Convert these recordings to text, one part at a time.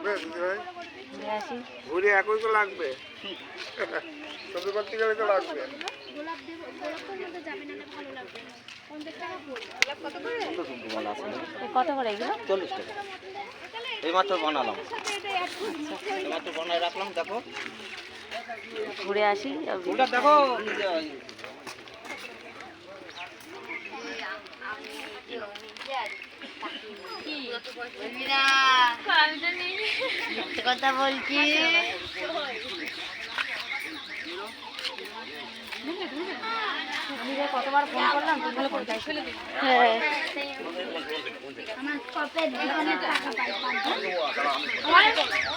লাগবে ভাই? ঘুরে একই তো লাগবে। ছবি করতে গেলে তো লাগবে। কত করে এগুলো? 40 টাকা। এইমাত্র বানালাম, এইমাত্র বানায় রাখলাম। দেখো ঘুরে আসি। ফুলটা দেখো। কথা বলছি। কতবার ফোন করলাম, হ্যাঁ।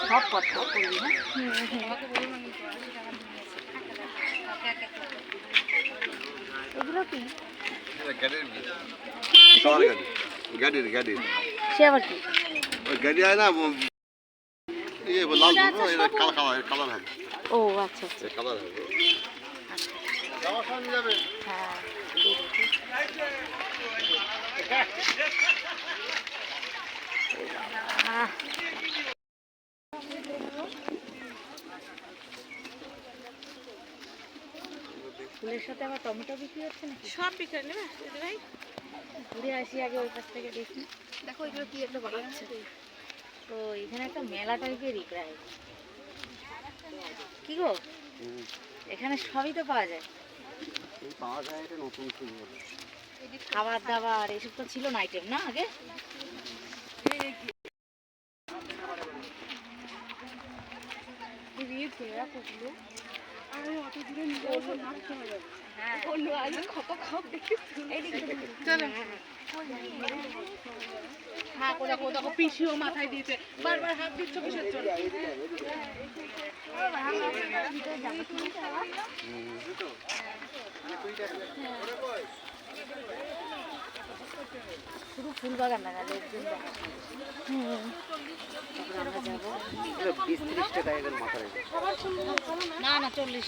সব কথা করবি না। এগুলো কি? গাড়ির সে আবার কি? গাড়ি হয় না, লাল কালার হবে। ও আচ্ছা আচ্ছা, কালার হবে। হ্যাঁ। ফুলের সাথে আবার টমেটো বিক্রি হচ্ছে নাকি? সব বিক্রি নেবে ভাই। ঘুরে আসি আগে, ওই পাশ থেকে দেখি। দেখো এগুলো কি একটা বানাচ্ছে। তো এখানে একটা মেলা টাইপেরই প্রায়। কি গো, এখানে সবই তো পাওয়া যায়। পাওয়া যায়, এটা নতুন ফুল। খাবার দাবার এসব তো ছিল না আইটেম না আগে? পিসিও মাথায় দিয়েছে, বারবার হাত দিচ্ছ কিসের জন্য? শুধু ফুল বাগান না, লোকজন আমরা যাবো। 20-30 টাকা এদের মাথায়। না না 40